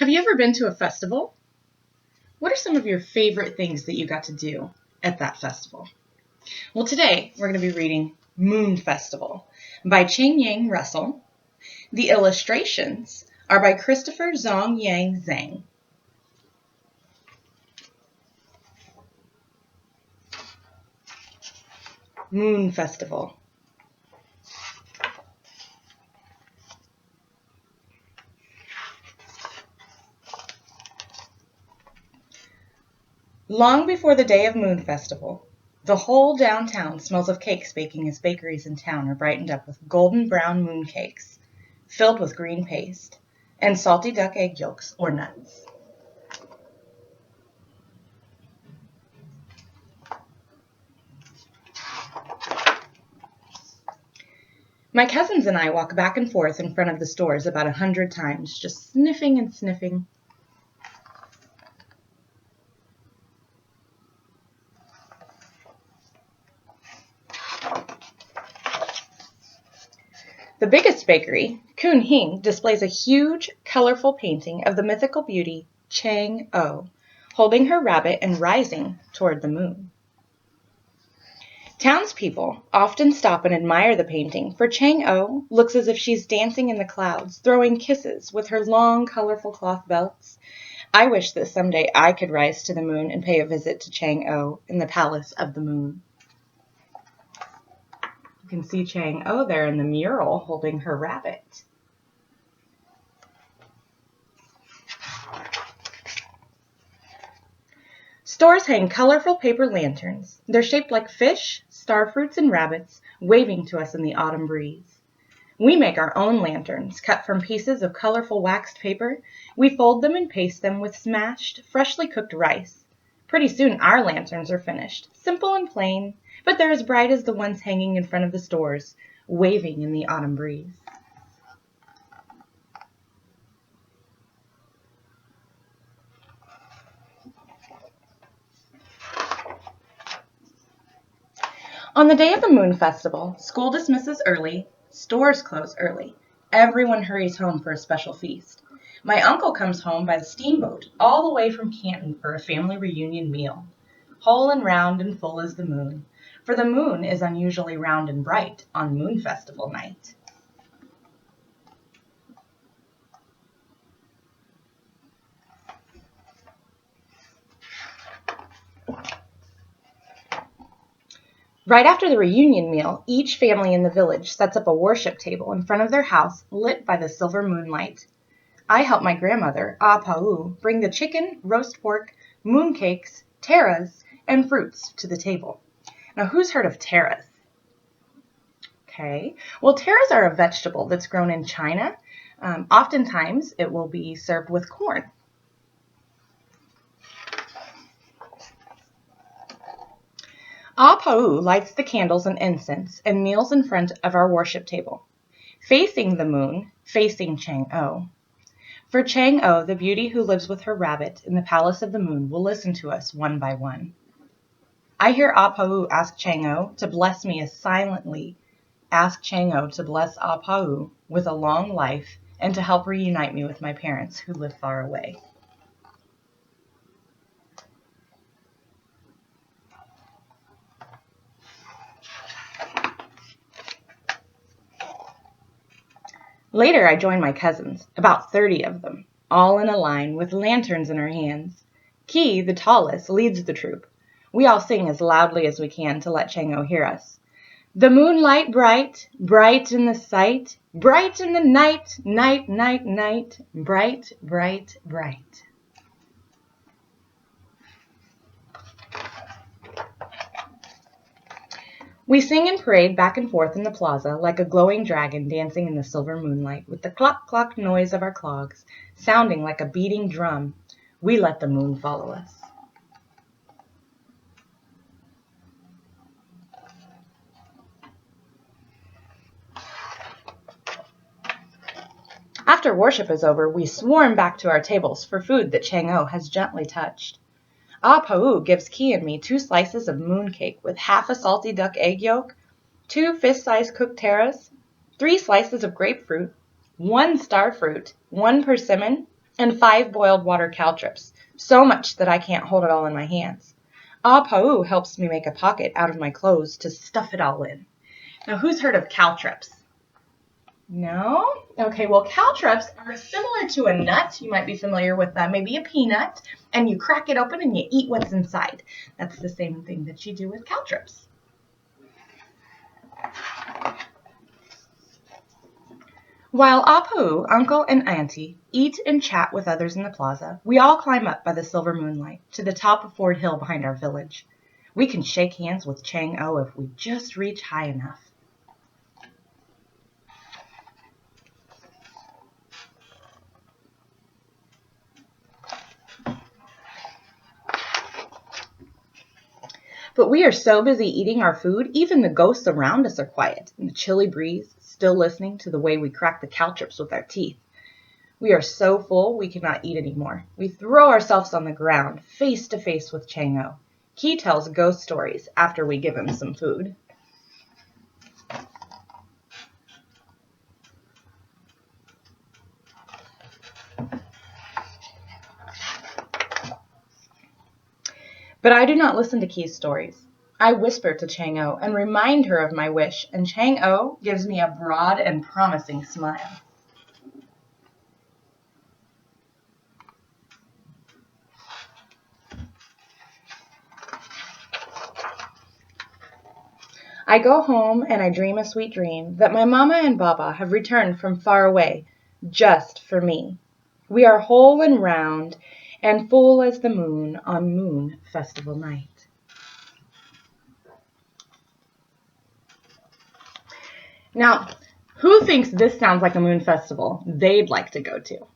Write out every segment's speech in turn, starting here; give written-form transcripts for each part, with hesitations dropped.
Have you ever been to a festival? What are some of your favorite things that you got to do at that festival? Well, today we're going to be reading Moon Festival by Ching Yeung Russell. The illustrations are by Christopher Zhong-Yuan Zhang. Moon Festival. Long before the day of Moon Festival, the whole downtown smells of cakes baking as bakeries in town are brightened up with golden brown moon cakes filled with green paste and salty duck egg yolks or nuts. My cousins and I walk back and forth in front of the stores about 100 times, just sniffing and sniffing. The biggest bakery, Ching Yeung, displays a huge, colorful painting of the mythical beauty Chang O, holding her rabbit and rising toward the moon. Townspeople often stop and admire the painting, for Chang O looks as if she's dancing in the clouds, throwing kisses with her long, colorful cloth belts. I wish that someday I could rise to the moon and pay a visit to Chang O in the Palace of the Moon. You can see Chang O there in the mural holding her rabbit. Stores hang colorful paper lanterns. They're shaped like fish, star fruits, and rabbits, waving to us in the autumn breeze. We make our own lanterns, cut from pieces of colorful waxed paper. We fold them and paste them with smashed, freshly cooked rice. Pretty soon our lanterns are finished, simple and plain, but they're as bright as the ones hanging in front of the stores, waving in the autumn breeze. On the day of the Moon Festival, school dismisses early, stores close early. Everyone hurries home for a special feast. My uncle comes home by the steamboat, all the way from Canton for a family reunion meal. Whole and round and full is the moon, for the moon is unusually round and bright on Moon Festival night. Right after the reunion meal, each family in the village sets up a worship table in front of their house lit by the silver moonlight. I help my grandmother, Ah Pau, bring the chicken, roast pork, mooncakes, taras, and fruits to the table. Now, who's heard of taras? Okay, well, taras are a vegetable that's grown in China. Oftentimes, it will be served with corn. Ah Pau lights the candles and incense and kneels in front of our worship table, facing the moon, facing Chang O. For Chang O, the beauty who lives with her rabbit in the Palace of the Moon, will listen to us one by one. I hear Ah Pau ask Chang O to bless me as silently ask Chang O to bless Ah Pau with a long life and to help reunite me with my parents who live far away. Later, I join my cousins, about 30 of them, all in a line with lanterns in our hands. Ki, the tallest, leads the troop. We all sing as loudly as we can to let Chang O hear us. The moonlight bright, bright in the sight, bright in the night, night, night, night, bright, bright, bright. We sing and parade back and forth in the plaza like a glowing dragon dancing in the silver moonlight, with the clock-clock noise of our clogs sounding like a beating drum. We let the moon follow us. After worship is over, we swarm back to our tables for food that Chang O has gently touched. Ah Pau gives Ki and me 2 slices of mooncake with half a salty duck egg yolk, 2 fist-sized cooked taras, 3 slices of grapefruit, 1 star fruit, 1 persimmon, and 5 boiled water caltrops, so much that I can't hold it all in my hands. Ah Pao helps me make a pocket out of my clothes to stuff it all in. Now, who's heard of caltrops? No? Okay, well, caltrops are similar to a nut. You might be familiar with maybe a peanut, and you crack it open and you eat what's inside. That's the same thing that you do with caltrops. While Apu, uncle, and auntie eat and chat with others in the plaza, we all climb up by the silver moonlight to the top of Ford Hill behind our village. We can shake hands with Chang-O if we just reach high enough. But we are so busy eating our food, even the ghosts around us are quiet, in the chilly breeze, still listening to the way we crack the caltrops with our teeth. We are so full we cannot eat anymore. We throw ourselves on the ground, face to face with Chang-O. He tells ghost stories after we give him some food. But I do not listen to Key's stories. I whisper to Chang-O and remind her of my wish, and Chang-O gives me a broad and promising smile. I go home and I dream a sweet dream that my mama and baba have returned from far away just for me. We are whole and round and full as the moon on Moon Festival night. Now, who thinks this sounds like a moon festival they'd like to go to?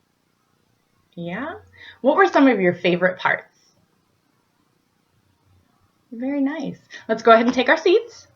Yeah? What were some of your favorite parts? Very nice. Let's go ahead and take our seats.